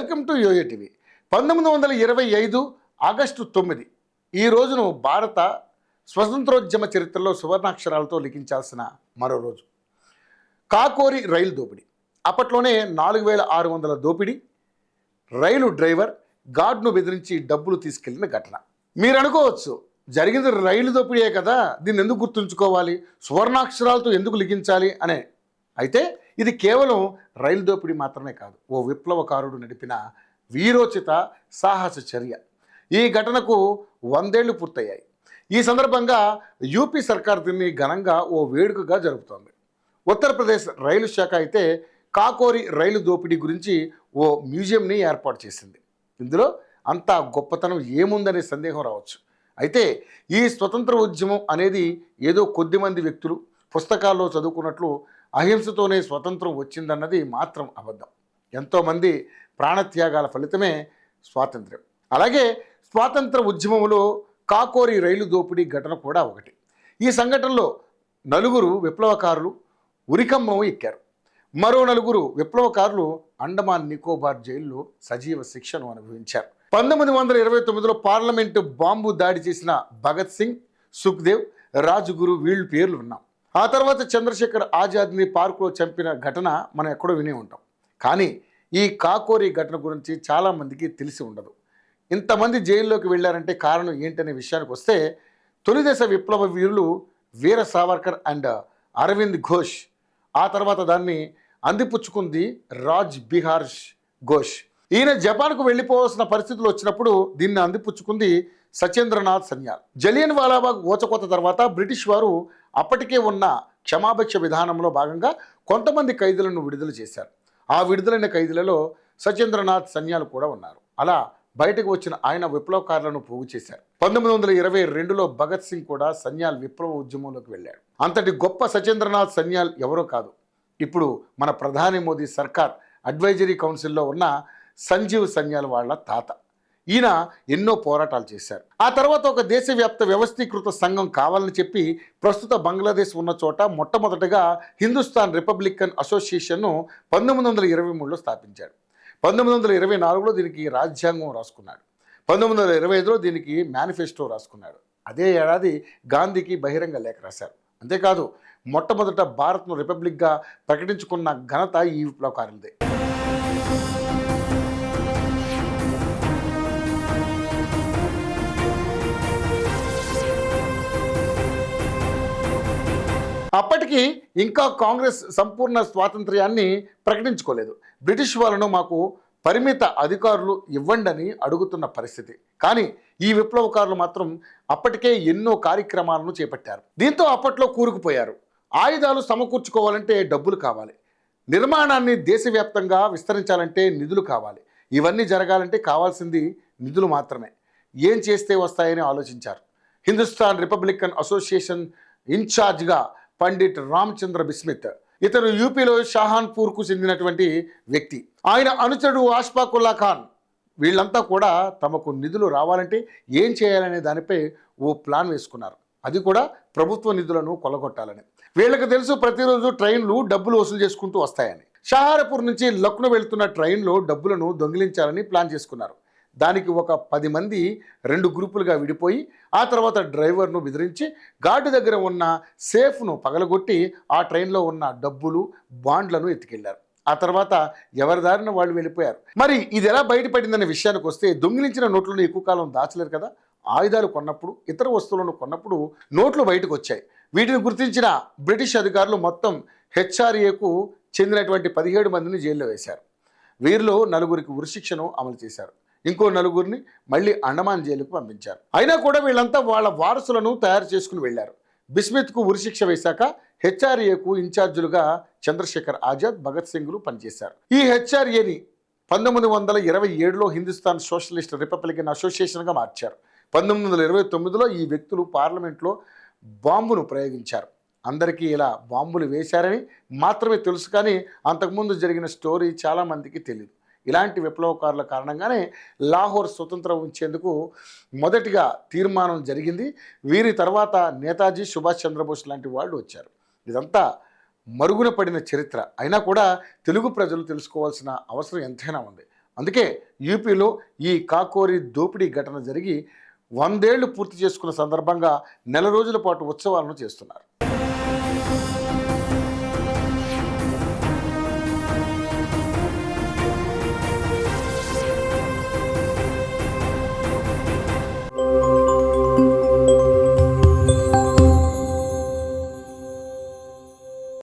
Welcome to YoYo TV. 1925 August 9 ఈ రోజును భారత స్వతంత్రోద్యమ చరిత్రలో సువర్ణాక్షరాలతో లిఖించాల్సిన మరో రోజు. కాకోరి రైలు దోపిడీ. అప్పట్లోనే 4600 దోపిడీ, రైలు డ్రైవర్ గార్డ్ను బెదిరించి డబ్బులు తీసుకెళ్లిన ఘటన. మీరు అనుకోవచ్చు, జరిగింది రైలు దోపిడీయే కదా, దీన్ని ఎందుకు గుర్తుంచుకోవాలి, సువర్ణాక్షరాలతో ఎందుకు లిఖించాలి అనే. అయితే ఇది కేవలం రైలు దోపిడీ మాత్రమే కాదు, ఓ విప్లవకారుడు నడిపిన వీరోచిత సాహస చర్య. ఈ ఘటనకు 100 ఏళ్లు పూర్తయ్యాయి. ఈ సందర్భంగా యూపీ సర్కార్ దీన్ని ఘనంగా ఓ వేడుకగా జరుపుతోంది. ఉత్తరప్రదేశ్ రైలు శాఖ అయితే కాకోరి రైలు దోపిడీ గురించి ఓ మ్యూజియంని ఏర్పాటు చేసింది. ఇందులో అంత గొప్పతనం ఏముందనే సందేహం రావచ్చు. అయితే ఈ స్వతంత్ర ఉద్యమం అనేది ఏదో కొద్దిమంది వ్యక్తులు పుస్తకాల్లో చదువుకున్నట్లు అహింసతోనే స్వతంత్రం వచ్చిందన్నది మాత్రం అబద్ధం. ఎంతోమంది ప్రాణత్యాగాల ఫలితమే స్వాతంత్ర్యం. అలాగే స్వాతంత్ర ఉద్యమంలో కాకోరి రైలు దోపిడీ ఘటన కూడా ఒకటి. ఈ సంఘటనలో 4 విప్లవకారులు ఉరికమ్మం ఎక్కారు. మరో 4 విప్లవకారులు అండమాన్ నికోబార్ జైల్లో సజీవ శిక్షను అనుభవించారు. 1929లో పార్లమెంటు బాంబు దాడి చేసిన భగత్ సింగ్, సుఖ్దేవ్, రాజ్గురు వీళ్ళు పేర్లు విన్నాం. ఆ తర్వాత చంద్రశేఖర్ ఆజాద్ని పార్కులో చంపిన ఘటన మనం ఎక్కడో వినే ఉంటాం. కానీ ఈ కాకోరి ఘటన గురించి చాలామందికి తెలిసి ఉండదు. ఇంతమంది జైల్లోకి వెళ్ళారంటే కారణం ఏంటనే విషయానికి వస్తే, తొలిదశ విప్లవ వీరులు వీర సావర్కర్ అండ్ అరవింద్ ఘోష్. ఆ తర్వాత దాన్ని అందిపుచ్చుకుంది రాజ్ బిహార్ ఘోష్. ఈయన జపాన్కు వెళ్ళిపోవాల్సిన పరిస్థితులు వచ్చినప్పుడు దీన్ని అందిపుచ్చుకుంది సత్యేంద్రనాథ్ సన్యాల్. జలియన్ వాలాబాగ్ ఊచకోత తర్వాత బ్రిటిష్ వారు అప్పటికే ఉన్న క్షమాభిక్ష విధానంలో భాగంగా కొంతమంది ఖైదీలను విడుదల చేశారు. ఆ విడుదలైన ఖైదీలలో సత్యేంద్రనాథ్ సన్యాల్ కూడా ఉన్నారు. అలా బయటకు వచ్చిన ఆయన విప్లవకారులను పోగు చేశారు. 1922లో భగత్ సింగ్ కూడా సన్యాల్ విప్లవ ఉద్యమంలోకి వెళ్ళాడు. అంతటి గొప్ప సత్యేంద్రనాథ్ సన్యాల్ ఎవరో కాదు, ఇప్పుడు మన ప్రధాని మోదీ సర్కార్ అడ్వైజరీ కౌన్సిల్లో ఉన్న సంజీవ్ సన్యాల్ వాళ్ళ తాత. ఈయన ఎన్నో పోరాటాలు చేశారు. ఆ తర్వాత ఒక దేశవ్యాప్త వ్యవస్థీకృత సంఘం కావాలని చెప్పి ప్రస్తుత బంగ్లాదేశ్ ఉన్న చోట మొట్టమొదటగా హిందుస్థాన్ రిపబ్లికన్ అసోసియేషన్ను 1923లో స్థాపించాడు. 1924లో దీనికి రాజ్యాంగం రాసుకున్నాడు. 1925లో దీనికి మేనిఫెస్టో రాసుకున్నాడు. అదే ఏడాది గాంధీకి బహిరంగ లేఖ రాశారు. అంతేకాదు, మొట్టమొదట భారత్ను రిపబ్లిక్గా ప్రకటించుకున్న ఘనత ఈ విప్లవకారులదే. అప్పటికి ఇంకా కాంగ్రెస్ సంపూర్ణ స్వాతంత్ర్యాన్ని ప్రకటించుకోలేదు. బ్రిటిష్ వాళ్ళను మాకు పరిమిత అధికారులు ఇవ్వండి అని అడుగుతున్న పరిస్థితి. కానీ ఈ విప్లవకారులు మాత్రం అప్పటికే ఎన్నో కార్యక్రమాలను చేపట్టారు. దీంతో అప్పట్లో కూరుకుపోయారు. ఆయుధాలు సమకూర్చుకోవాలంటే డబ్బులు కావాలి, నిర్మాణాన్ని దేశవ్యాప్తంగా విస్తరించాలంటే నిధులు కావాలి. ఇవన్నీ జరగాలంటే కావాల్సింది నిధులు మాత్రమే. ఏం చేస్తే వస్తాయని ఆలోచించారు. హిందుస్థాన్ రిపబ్లికన్ అసోసియేషన్ ఇన్ఛార్జ్గా పండిట్ రామచంద్ర బిస్మిత్. ఇతను యూపీలో షాహాన్పూర్కు చెందినటువంటి వ్యక్తి. ఆయన అనుచరుడు అష్ఫాకుల్లా ఖాన్. వీళ్ళంతా కూడా తమకు నిధులు రావాలంటే ఏం చేయాలనే దానిపై ఓ ప్లాన్ వేసుకున్నారు. అది కూడా ప్రభుత్వ నిధులను కొల్లగొట్టాలని. వీళ్ళకి తెలుసు, ప్రతిరోజు ట్రైన్లు డబ్బులు వసూలు చేసుకుంటూ వస్తాయని. షాహారపూర్ నుంచి లక్నో వెళ్తున్న ట్రైన్లో డబ్బులను దొంగిలించాలని ప్లాన్ చేసుకున్నారు. దానికి ఒక 10 మంది 2 గ్రూపులుగా విడిపోయి ఆ తర్వాత డ్రైవర్ను బెదిరించి గార్డు దగ్గర ఉన్న సేఫ్ను పగలగొట్టి ఆ ట్రైన్లో ఉన్న డబ్బులు, బాండ్లను ఎత్తుకెళ్లారు. ఆ తర్వాత ఎవరి దారిన వాళ్ళు వెళ్ళిపోయారు. మరి ఇది ఎలా బయటపడిందనే విషయానికి వస్తే, దొంగిలించిన నోట్లను ఎక్కువ కాలం దాచలేరు కదా. ఆయుధాలు కొన్నప్పుడు, ఇతర వస్తువులను కొన్నప్పుడు నోట్లు బయటకు వచ్చాయి. వీటిని గుర్తించిన బ్రిటిష్ అధికారులు మొత్తం హెచ్ఆర్ఏకు చెందినటువంటి 17 మందిని జైల్లో వేశారు. వీరిలో 4 ఉరిశిక్షను అమలు చేశారు. ఇంకో 4 మళ్ళీ అండమాన్ జైలుకు పంపించారు. అయినా కూడా వీళ్ళంతా వాళ్ళ వారసులను తయారు చేసుకుని వెళ్ళారు. బిస్మిత్కు ఉరిశిక్ష వేశాక హెచ్ఆర్ఏకు ఇన్ఛార్జీలుగా చంద్రశేఖర్ ఆజాద్, భగత్ సింగ్లు పనిచేశారు. ఈ హెచ్ఆర్ఏని 1927లో హిందుస్థాన్ సోషలిస్ట్ రిపబ్లికన్ అసోసియేషన్గా మార్చారు. 1929లో ఈ వ్యక్తులు పార్లమెంట్లో బాంబును ప్రయోగించారు. అందరికీ ఇలా బాంబులు వేశారని మాత్రమే తెలుసు, కానీ అంతకుముందు జరిగిన స్టోరీ చాలామందికి తెలియదు. ఇలాంటి విప్లవకారుల కారణంగానే లాహోర్ స్వతంత్రం ఉంచేందుకు మొదటిగా తీర్మానం జరిగింది. వీరి తర్వాత నేతాజీ, సుభాష్ చంద్రబోస్ లాంటి వాళ్ళు వచ్చారు. ఇదంతా మరుగున పడిన చరిత్ర. అయినా కూడా తెలుగు ప్రజలు తెలుసుకోవాల్సిన అవసరం ఎంతైనా ఉంది. అందుకే యూపీలో ఈ కాకోరి దోపిడీ ఘటన జరిగి 100 ఏళ్లు పూర్తి చేసుకున్న సందర్భంగా నెల రోజుల పాటు ఉత్సవాలను చేస్తున్నారు.